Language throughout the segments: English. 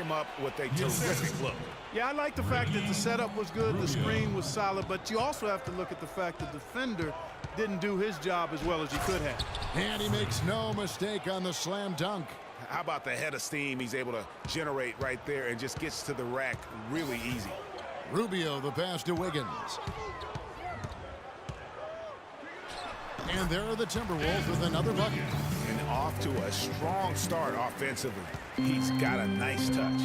come up with a terrific look. Yeah, I like the fact that the setup was good, the screen was solid, but you also have to look at the fact the defender didn't do his job as well as he could have. And he makes no mistake on the slam dunk. How about the head of steam he's able to generate right there and just gets to the rack really easy. Rubio, the pass to Wiggins. And there are the Timberwolves with another bucket. And off to a strong start offensively. He's got a nice touch.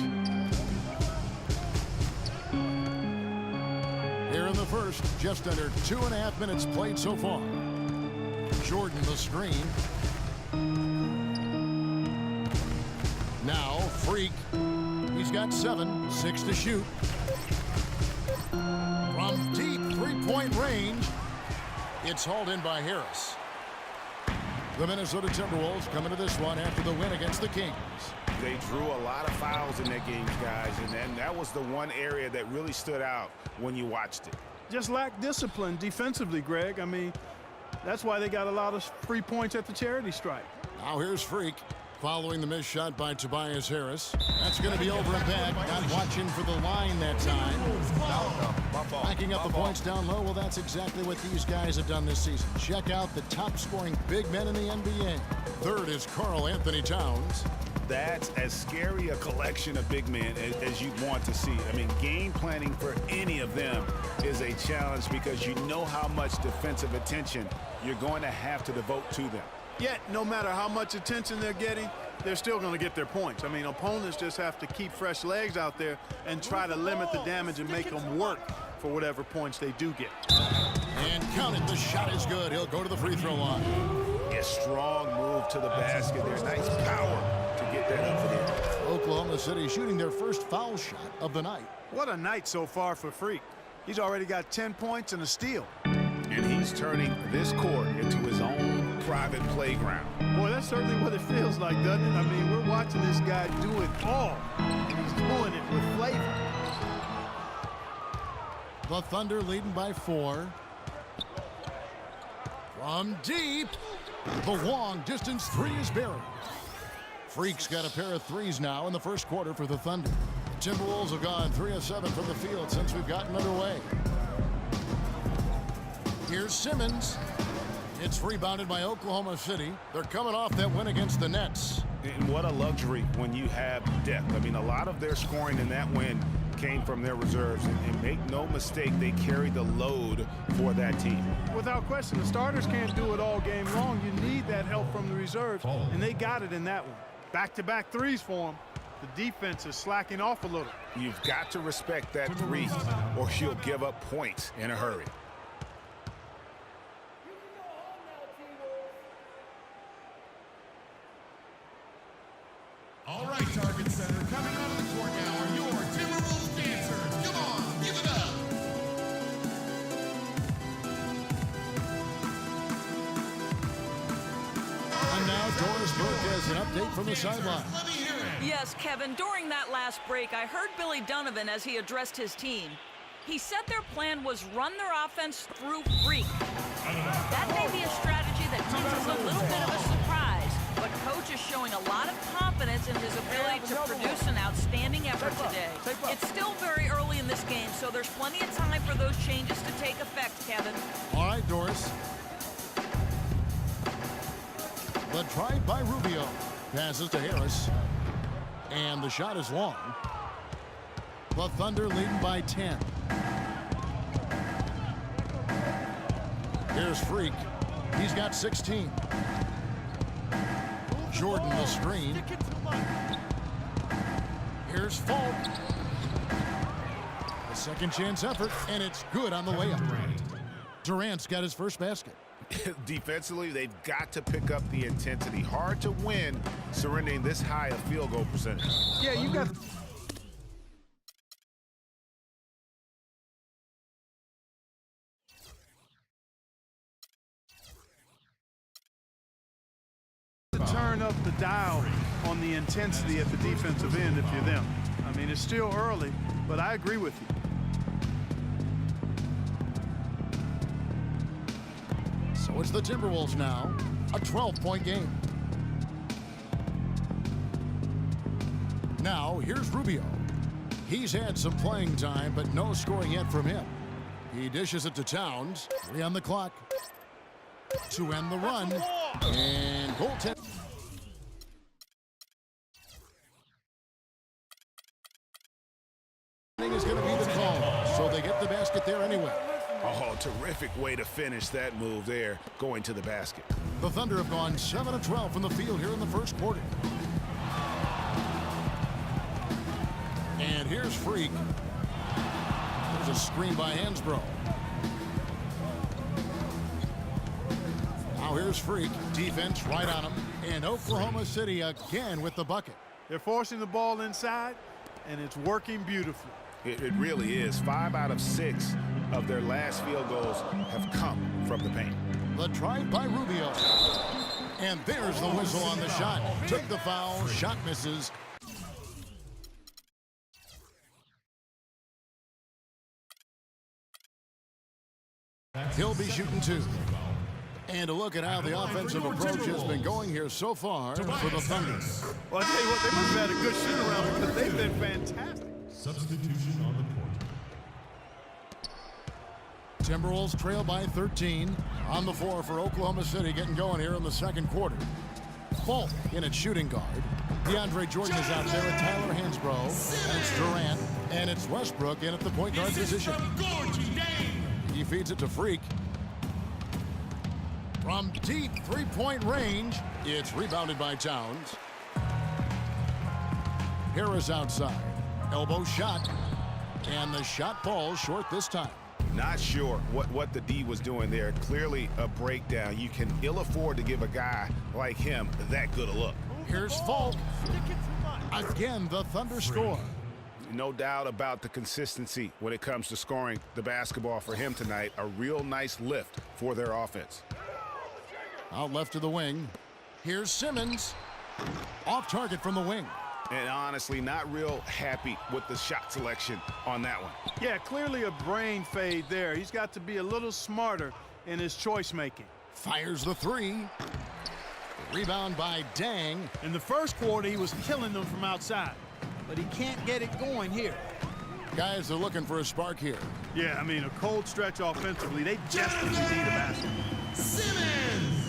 Here in the first, just under 2.5 minutes played so far. Jordan the screen. Now Freak. He's got 7, 6 to shoot. From deep three-point range, it's hauled in by Harris. The Minnesota Timberwolves come into this one after the win against the Kings. They drew a lot of fouls in their games, guys, and then that was the one area that really stood out when you watched it. Just lacked discipline defensively, Greg. I mean, that's why they got a lot of free points at the charity stripe. Now here's Freak. Following the missed shot by Tobias Harris. That's going to be over and back. Not watching for the line that time. Backing up the points down low. Well, that's exactly what these guys have done this season. Check out the top-scoring big men in the NBA. Third is Karl Anthony Towns. That's as scary a collection of big men as you'd want to see. I mean, game planning for any of them is a challenge because you know how much defensive attention you're going to have to devote to them. Yet, no matter how much attention they're getting, they're still going to get their points. I mean, opponents just have to keep fresh legs out there and try to limit the damage and make them work for whatever points they do get. And count it, the shot is good. He'll go to the free throw line. A strong move to the basket. There's nice power to get that over there. Oklahoma City shooting their first foul shot of the night. What a night so far for Freak. He's already got 10 points and a steal. And he's turning this court into his own private playground. Boy, that's certainly what it feels like, doesn't it? I mean, we're watching this guy do it all, and he's doing it with flavor. The Thunder leading by 4. From deep, the long distance 3 is buried. Freak's got a pair of threes now in the first quarter for the Thunder. The Timberwolves have gone 3 of 7 from the field since we've gotten underway. Here's Simmons. It's rebounded by Oklahoma City. They're coming off that win against the Nets. And what a luxury when you have depth. I mean, a lot of their scoring in that win came from their reserves. And make no mistake, they carry the load for that team. Without question, the starters can't do it all game long. You need that help from the reserves, and they got it in that one. Back-to-back threes for them. The defense is slacking off a little. You've got to respect that three, or you'll give up points in a hurry. All right, Target Center, coming out of the court now are your Timberwolves dancers. Come on, give it up. And now Doris Burke has an update from the sideline. Let me hear it. Yes, Kevin, during that last break, I heard Billy Donovan as he addressed his team. He said their plan was run their offense through Freak. That may be a strategy that comes as a little bit of a surprise, but Coach is showing a lot of confidence in his ability to produce an outstanding effort today. It's still very early in this game, so there's plenty of time for those changes to take effect, Kevin. All right, Doris. The drive by Rubio. Passes to Harris. And the shot is long. The Thunder leading by 10. Here's Freak. He's got 16. Jordan the screen. Here's Falk. A second chance effort, and it's good on the way up. Durant's got his first basket. Defensively, they've got to pick up the intensity. Hard to win surrendering this high a field goal percentage. Yeah, you got to turn up the dial on the intensity at the defensive end if you're them. I mean, it's still early, but I agree with you. So it's the Timberwolves now, a 12-point game. Now, here's Rubio. He's had some playing time, but no scoring yet from him. He dishes it to Towns. 3 on the clock to end the run. And goaltender. Is going to be the call, so they get the basket there anyway. Oh, terrific way to finish that move there, going to the basket. The Thunder have gone 7 of 12 from the field here in the first quarter. And here's Freak. There's a screen by Hansbrough. Now here's Freak. Defense right on him. And Oklahoma City again with the bucket. They're forcing the ball inside, and it's working beautifully. It really is. 5 out of 6 of their last field goals have come from the paint. The drive by Rubio. And there's the whistle on the shot. Took the foul. Shot misses. He'll be shooting 2. And a look at how the offensive approach has been going here so far for the Thunder. Well, I tell you what, they must have had a good shoot around because they've been fantastic. Substitution on the court. Timberwolves trail by 13 on the floor for Oklahoma City, getting going here in the second quarter. Fulk in at shooting guard. DeAndre Jordan is out there at Tyler Hansbrough. And it's Durant. And it's Westbrook in at the point guard position. He feeds it to Freak. From deep three-point range, it's rebounded by Towns. Harris outside. Elbow shot. And the shot falls short this time. Not sure what the D was doing there. Clearly a breakdown. You can ill afford to give a guy like him that good a look. Here's Fulk. Again, the Thunder score. No doubt about the consistency when it comes to scoring the basketball for him tonight. A real nice lift for their offense. Out left to the wing. Here's Simmons. Off target from the wing. And honestly, not real happy with the shot selection on that one. Yeah, clearly a brain fade there. He's got to be a little smarter in his choice making. Fires the 3. Rebound by Dang. In the first quarter, he was killing them from outside, but he can't get it going here. Guys are looking for a spark here. Yeah, I mean, a cold stretch offensively. They desperately need a basket. Simmons!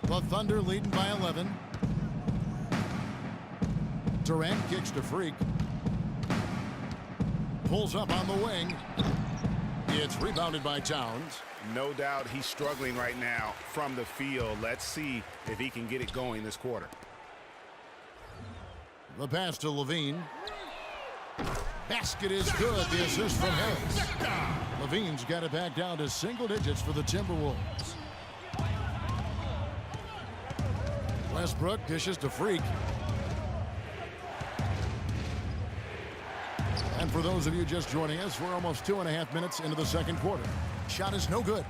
The Thunder leading by 11. Durant kicks to Freak. Pulls up on the wing. It's rebounded by Towns. No doubt he's struggling right now from the field. Let's see if he can get it going this quarter. The pass to Levine. Basket is good. The assist from Harris. Levine's got it back down to single digits for the Timberwolves. Westbrook dishes to Freak. And for those of you just joining us, we're almost 2.5 minutes into the second quarter. Shot is no good.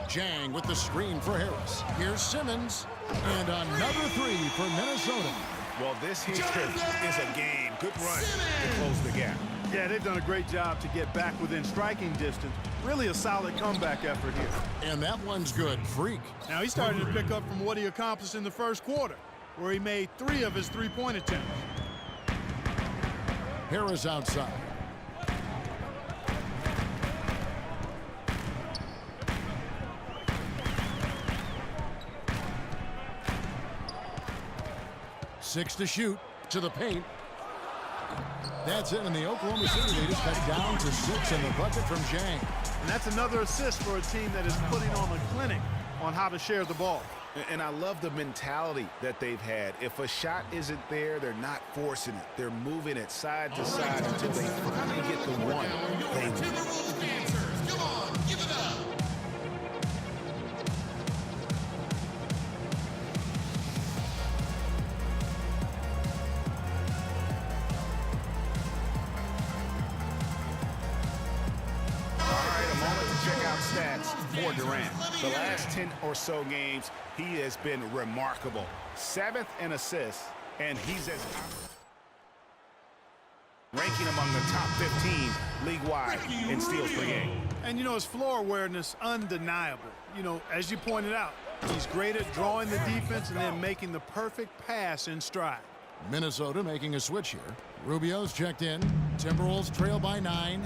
Jang with the screen for Harris. Here's Simmons. And another 3 for Minnesota. Well, this here is a game. Good run to close the gap. Yeah, they've done a great job to get back within striking distance. Really a solid comeback effort here. And that one's good. Freak. Now he's starting to pick up from what he accomplished in the first quarter, where he made 3 of his 3-point attempts. Harris outside. Six to shoot. To the paint. That's it, and the Oklahoma City lead is cut down to 6 in the bucket from Jang. And that's another assist for a team that is putting on a clinic on how to share the ball. And I love the mentality that they've had. If a shot isn't there, they're not forcing it. They're moving it side to side until they finally get the one they need. Timberwolves dancers, come on, give it up. Stats for Durant. The last 10 or so games, he has been remarkable. 7th in assists, and he's ranking among the top 15 league-wide in steals per game. And, you know, his floor awareness, undeniable. You know, as you pointed out, he's great at drawing the defense and then making the perfect pass in stride. Minnesota making a switch here. Rubio's checked in. Timberwolves trail by 9.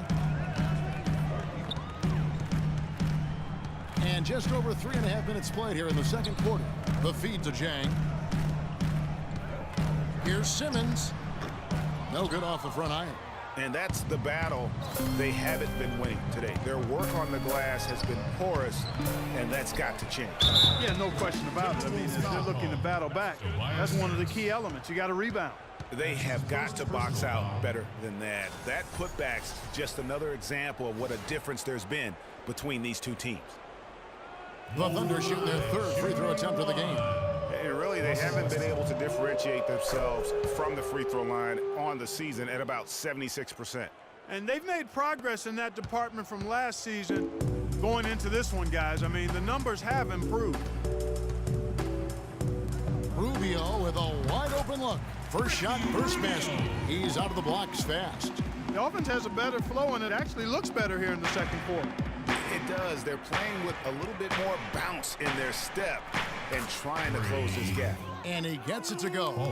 And just over 3.5 minutes played here in the second quarter. The feed to Jang. Here's Simmons. No good off the front iron. And that's the battle they haven't been winning today. Their work on the glass has been porous, and that's got to change. Yeah, no question about it. I mean, if they're looking to battle back, that's one of the key elements. You got to rebound. They have got to box out better than that. That putback's just another example of what a difference there's been between these two teams. The Thunder shooting their third free throw attempt of the game. And really, they haven't been able to differentiate themselves from the free throw line on the season at about 76%. And they've made progress in that department from last season going into this one, guys. I mean, the numbers have improved. Rubio with a wide open look. First shot, first basket. He's out of the blocks fast. The offense has a better flow, and it actually looks better here in the second quarter. It does. They're playing with a little bit more bounce in their step and trying to close this gap. And he gets it to go.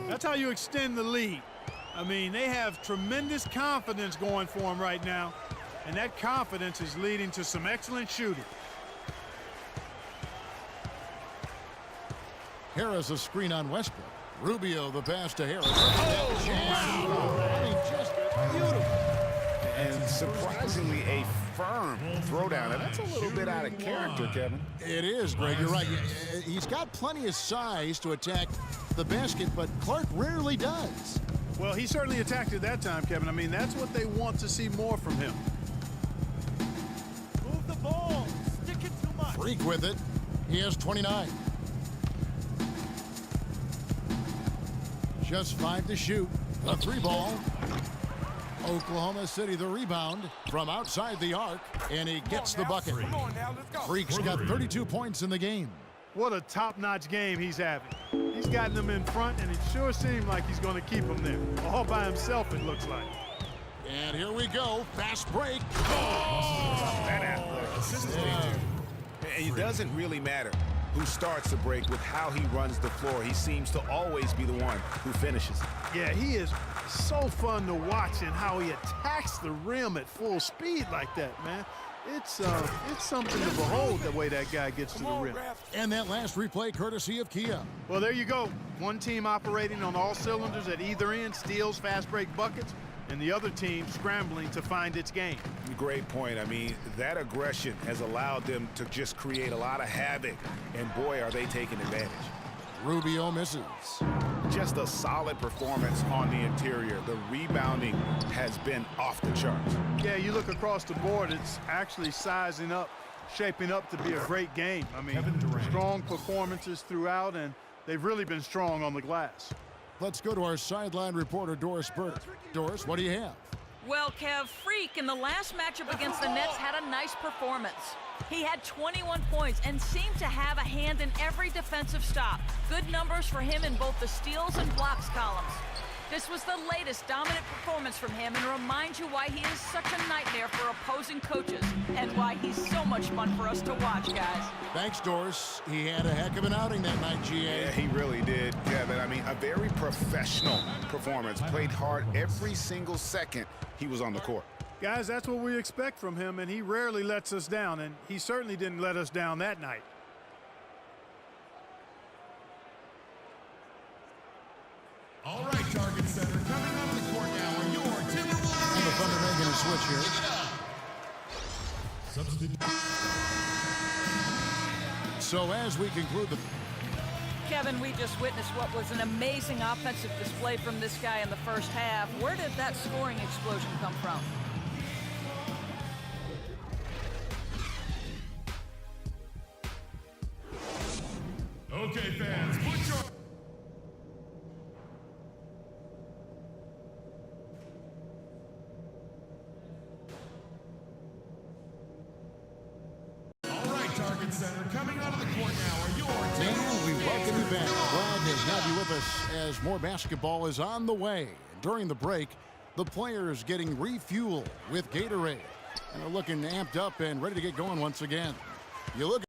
That's how you extend the lead. I mean, they have tremendous confidence going for them right now, and that confidence is leading to some excellent shooting. Harris a screen on Westbrook. Rubio the pass to Harris. I mean, just beautiful. And surprisingly, a firm throwdown. And that's a little bit out of character, Kevin. It is, Greg. You're right. He's got plenty of size to attack the basket, but Clark rarely does. Well, he certainly attacked it that time, Kevin. I mean, that's what they want to see more from him. Move the ball. Stick it too much. Freak with it. He has 29. Just 5 to shoot. A 3-ball. Oklahoma City the rebound from outside the arc, and he gets the bucket. Freak's got 32 points in the game. What a top-notch game he's having. He's gotten them in front, and it sure seemed like he's going to keep them there. All by himself, it looks like. And here we go. Fast break. That athletic. And it doesn't really matter who starts the break with how he runs the floor. He seems to always be the one who finishes it. Yeah, he is so fun to watch and how he attacks the rim at full speed like that, man. It's something to behold the way that guy gets to the rim. And that last replay courtesy of Kia. Well, there you go. One team operating on all cylinders at either end, steals, fast break buckets, and the other team scrambling to find its game. Great point. I mean, that aggression has allowed them to just create a lot of havoc, and boy, are they taking advantage. Rubio misses. Just a solid performance on the interior. The rebounding has been off the charts. Yeah, you look across the board, it's actually sizing up, shaping up to be a great game. I mean, strong performances throughout, and they've really been strong on the glass. Let's go to our sideline reporter, Doris Burke. Doris, what do you have? Well, Kev, Freak in the last matchup against the Nets had a nice performance. He had 21 points and seemed to have a hand in every defensive stop. Good numbers for him in both the steals and blocks columns. This was the latest dominant performance from him and reminds you why he is such a nightmare for opposing coaches and why he's so much fun for us to watch, guys. Thanks, Doris. He had a heck of an outing that night, GA. Yeah, he really did, Kevin. I mean, a very professional performance. Played hard every single second he was on the court. Guys, that's what we expect from him, and he rarely lets us down, and he certainly didn't let us down that night. All right, Target Center, coming out of the court now are your Timberwolves. And the Thunder making a switch here. Substitute. So as we conclude the... Kevin, we just witnessed what was an amazing offensive display from this guy in the first half. Where did that scoring explosion come from? Okay, fans, put your... All right, Target Center, coming out of the court now are your And we welcome you back. Glad to have you with us as more basketball is on the way. During the break, the players getting refueled with Gatorade. And they're looking amped up and ready to get going once again. You look